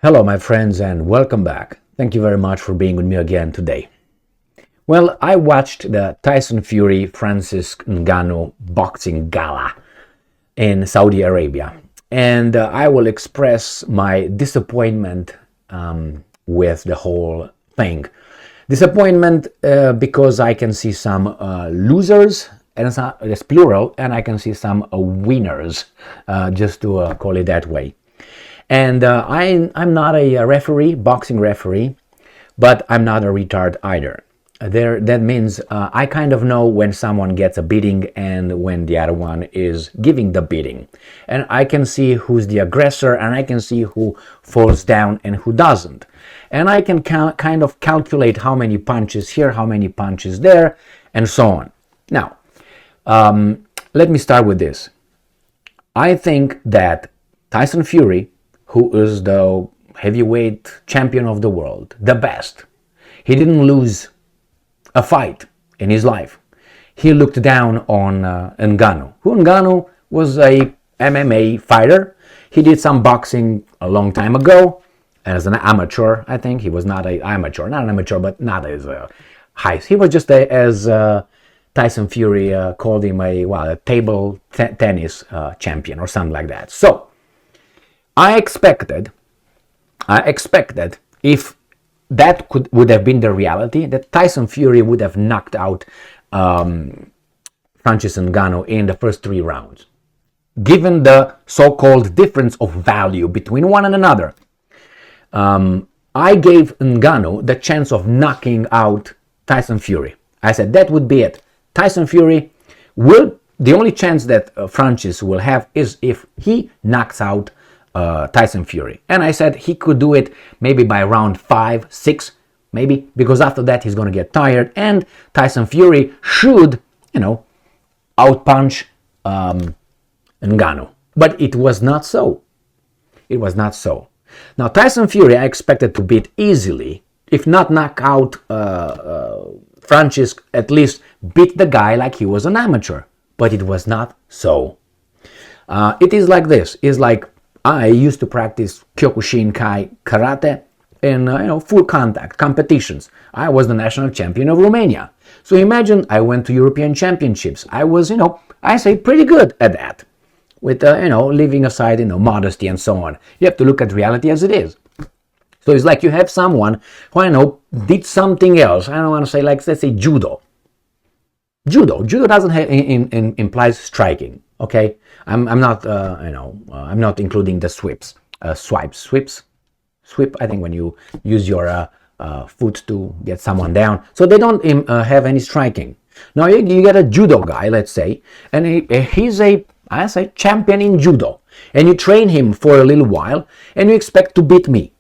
Hello, my friends, and welcome back. Thank you very much for being with me again today. Well, I watched the Tyson Fury Francis Ngannou boxing gala in Saudi Arabia, and I will express my disappointment with the whole thing. Disappointment because I can see some losers, and it's plural, and I can see some winners, just to call it that way. And I'm not a referee, boxing referee, but I'm not a retard either. That means I kind of know when someone gets a beating and when the other one is giving the beating. And I can see who's the aggressor, and I can see who falls down and who doesn't. And I can kind of calculate how many punches here, how many punches there, and so on. Now, let me start with this. I think that Tyson Fury, who is the heavyweight champion of the world, the best. He didn't lose a fight in his life. He looked down on Ngannou. Ngannou was a MMA fighter. He did some boxing a long time ago as an amateur. I think he was not an amateur, but not as high. He was just as Tyson Fury called him a table tennis champion or something like that. So I expected if that would have been the reality, that Tyson Fury would have knocked out Francis Ngannou in the first 3 rounds. Given the so-called difference of value between one and another, I gave Ngannou the chance of knocking out Tyson Fury. I said that would be it. Tyson Fury the only chance that Francis will have is if he knocks out Tyson Fury. And I said he could do it maybe by round 5, 6, maybe, because after that he's going to get tired, and Tyson Fury should, outpunch Ngannou. But it was not so. It was not so. Now, Tyson Fury I expected to beat easily, if not knock out Francis, at least beat the guy like he was an amateur. But it was not so. It is like this. It's like I used to practice Kyokushinkai karate in full contact competitions. I was the national champion of Romania. So imagine I went to European championships. I was, I say pretty good at that. With leaving aside modesty and so on. You have to look at reality as it is. So it's like you have someone who did something else. I don't want to say, like, let's say judo. Judo doesn't have implies striking. Okay, I'm not I'm not including the sweeps. Sweep. I think when you use your foot to get someone down, so they don't have any striking. Now you get a judo guy, let's say, and he's a champion in judo, and you train him for a little while, and you expect to beat me.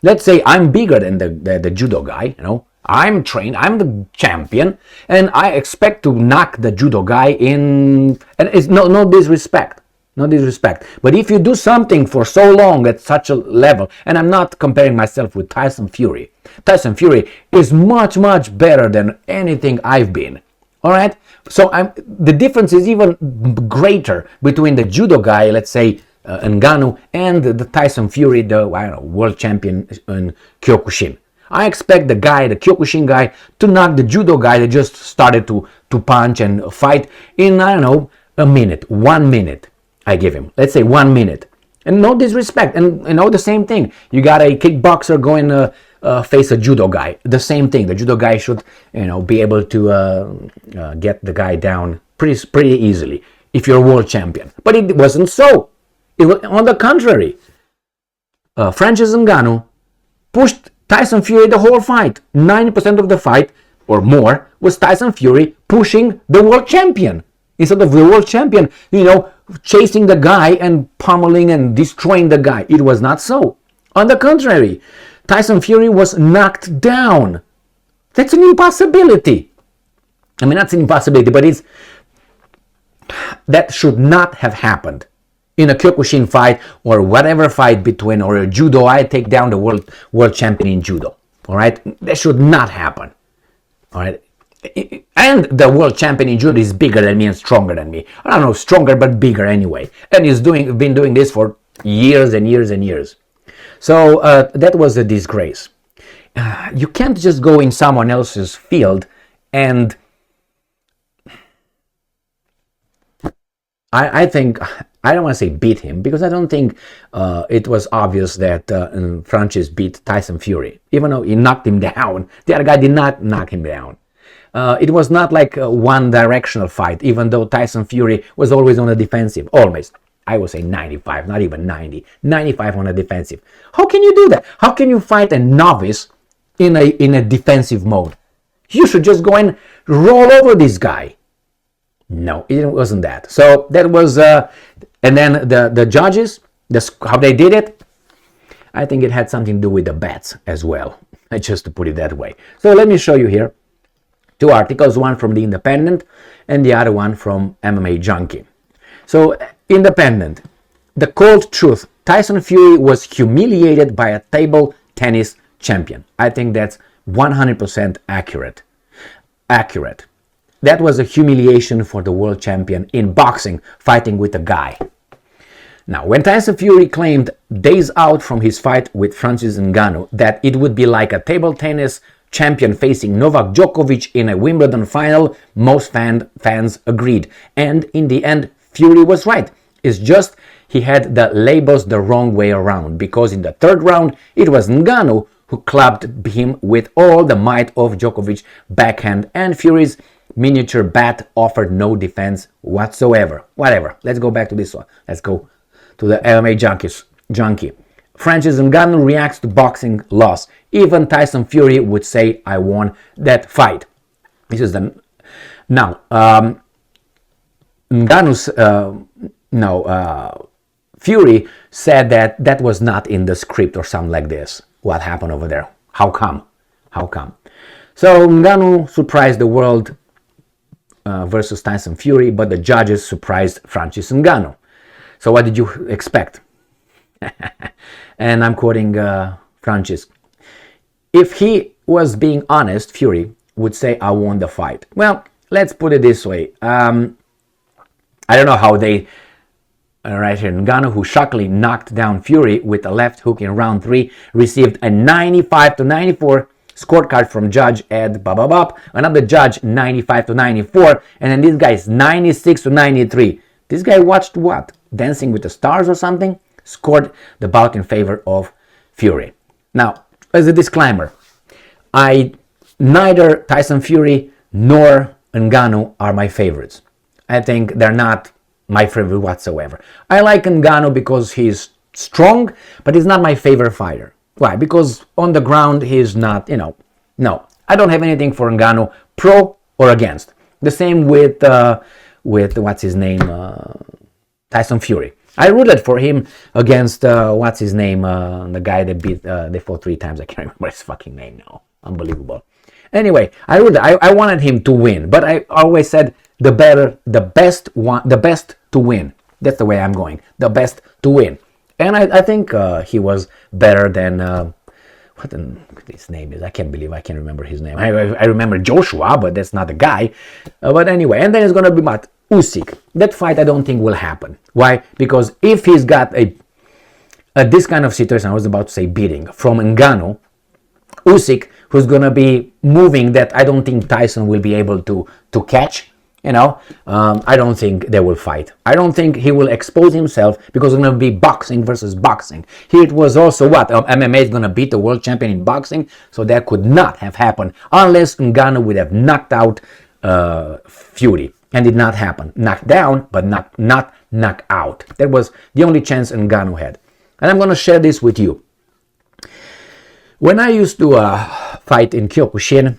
Let's say I'm bigger than the judo guy, I'm trained, I'm the champion, and I expect to knock the judo guy in, and it's no disrespect, but if you do something for so long at such a level, and I'm not comparing myself with Tyson Fury is much, much better than anything I've been, alright? So the difference is even greater between the judo guy, let's say, Ngannou, and the Tyson Fury, the world champion in Kyokushin. I expect the Kyokushin guy, to knock the judo guy that just started to punch and fight in, a minute, 1 minute. I give him, let's say 1 minute. And no disrespect. And the same thing. You got a kickboxer going to face a judo guy. The same thing. The judo guy should, be able to get the guy down pretty easily if you're a world champion. But it wasn't so. It was on the contrary. Francis Ngannou pushed Tyson Fury the whole fight. 90% of the fight, or more, was Tyson Fury pushing the world champion. Instead of the world champion, chasing the guy and pummeling and destroying the guy. It was not so. On the contrary, Tyson Fury was knocked down. That's an impossibility. I mean, that's an impossibility, but that should not have happened. In a Kyokushin fight or whatever fight between, or a judo, I take down the world champion in judo. All right, that should not happen. All right, and the world champion in judo is bigger than me and stronger than me. I don't know, stronger but bigger anyway, and he's been doing this for years and years and years. So that was a disgrace. You can't just go in someone else's field and I think, I don't want to say beat him, because I don't think it was obvious that Francis beat Tyson Fury. Even though he knocked him down, the other guy did not knock him down. It was not like a one-directional fight, even though Tyson Fury was always on the defensive. Always. I would say 95, not even 90. 95 on the defensive. How can you do that? How can you fight a novice in a defensive mode? You should just go and roll over this guy. No, it wasn't that. So that was, and then the judges, how they did it, I think it had something to do with the bets as well, just to put it that way. So let me show you here two articles, one from The Independent and the other one from MMA Junkie. So, Independent, the cold truth, Tyson Fury was humiliated by a table tennis champion. I think that's 100% accurate. That was a humiliation for the world champion in boxing, fighting with a guy. Now, when Tyson Fury claimed days out from his fight with Francis Ngannou that it would be like a table tennis champion facing Novak Djokovic in a Wimbledon final, most fans agreed. And in the end, Fury was right. It's just he had the labels the wrong way around, because in the third round, it was Ngannou who clubbed him with all the might of Djokovic's backhand, and Fury's miniature bat offered no defense whatsoever. Whatever. Let's go back to this one. Let's go to the MMA junkie. Francis Ngannou reacts to boxing loss. Even Tyson Fury would say, I won that fight. This is the... Now, Ngannou's... Fury said that was not in the script or something like this. What happened over there? How come? So Ngannou surprised the world versus Tyson Fury, but the judges surprised Francis Ngannou. So what did you expect? And I'm quoting Francis. If he was being honest, Fury would say, I won the fight. Well, let's put it this way. I don't know how they... right here, Ngannou, who shockingly knocked down Fury with a left hook in round 3, received a 95-94 scorecard from Judge Ed Bababab. Another judge, 95-94, and then this guy is 96-93. This guy watched what? Dancing with the Stars or something? Scored the bout in favor of Fury. Now, as a disclaimer, neither Tyson Fury nor Ngannou are my favorites. I think they're not my favorite whatsoever. I like Ngannou because he's strong, but he's not my favorite fighter. Why? Because on the ground he's not, no. I don't have anything for Ngannou, pro or against. The same with what's his name, Tyson Fury. I rooted for him against what's his name, the guy that beat, they fought 3 times. I can't remember his fucking name now. Unbelievable. Anyway, I wanted him to win, but I always said the best to win. That's the way I'm going. The best to win. And I think he was better than what his name is. I can't believe I can't remember his name. I remember Joshua, but that's not the guy. But anyway, and then it's gonna be Matt Usyk. That fight I don't think will happen. Why? Because if he's got this kind of situation, I was about to say beating from Ngannou, Usyk, who's gonna be moving that I don't think Tyson will be able to catch. I don't think they will fight. I don't think he will expose himself, because it's going to be boxing versus boxing. Here it was also what? MMA is going to beat the world champion in boxing, so that could not have happened unless Ngannou would have knocked out Fury. And did not happen. Knocked down, but not knocked out. That was the only chance Ngannou had. And I'm going to share this with you. When I used to fight in Kyokushin,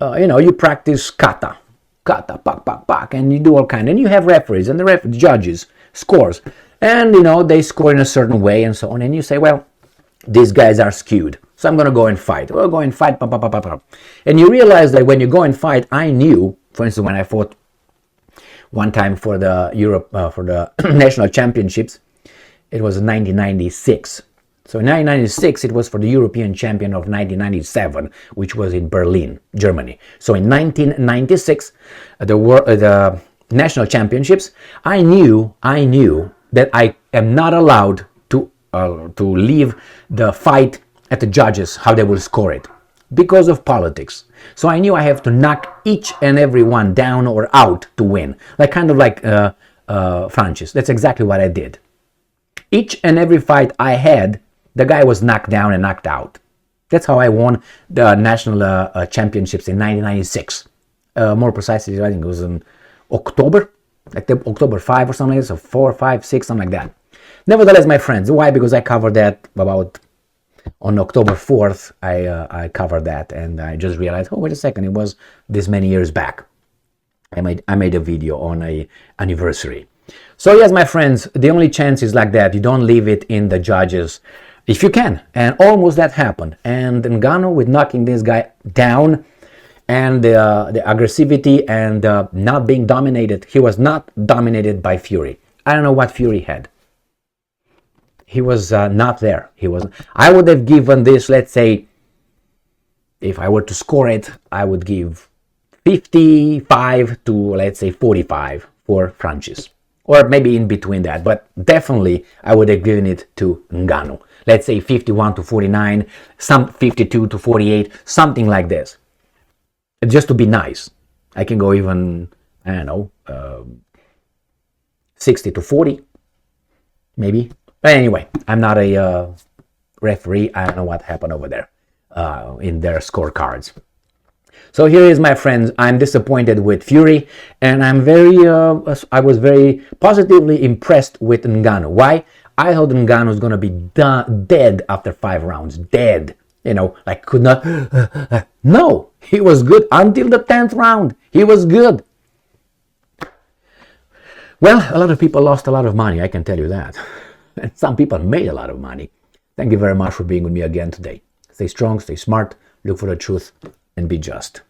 you practice kata, pak, and you do all kind, and you have referees, and the judges scores, and they score in a certain way and so on, and you say, well, these guys are skewed, so I'm gonna go and fight. Well, go and fight, and you realize that when you go and fight, I knew, for instance, when I fought one time for the for the national championships, it was 1996. So in 1996, it was for the European champion of 1997, which was in Berlin, Germany. So in 1996, the national championships, I knew that I am not allowed to to leave the fight at the judges, how they will score it, because of politics. So I knew I have to knock each and every one down or out to win, like kind of like Francis. That's exactly what I did. Each and every fight I had, the guy was knocked down and knocked out. That's how I won the national championships in 1996. More precisely, I think it was in October, like October 5 or something like that, so 4, 5, 6, something like that. Nevertheless, my friends, why? Because I covered that about on October 4th. I covered that, and I just realized, oh, wait a second, it was this many years back. I made a video on a anniversary. So yes, my friends, the only chance is like that. You don't leave it in the judges if you can, and almost that happened. And Ngannou, with knocking this guy down, and the aggressivity and not being dominated, he was not dominated by Fury. I don't know what Fury had. He was not there. He was. I would have given this, let's say, if I were to score it, I would give 55 to, let's say, 45 for Francis, or maybe in between that. But definitely, I would have given it to Ngannou. Let's say 51 to 49, some 52 to 48, something like this. Just to be nice. I can go even, I don't know, 60 to 40, maybe. But anyway, I'm not a referee. I don't know what happened over there in their scorecards. So here is, my friends, I'm disappointed with Fury, and I was very positively impressed with Ngannou. Why? I thought Ngannou was going to be dead after 5 rounds. Dead. You know, like could not. No, he was good until the 10th round. He was good. Well, a lot of people lost a lot of money, I can tell you that. And some people made a lot of money. Thank you very much for being with me again today. Stay strong, stay smart, look for the truth, and be just.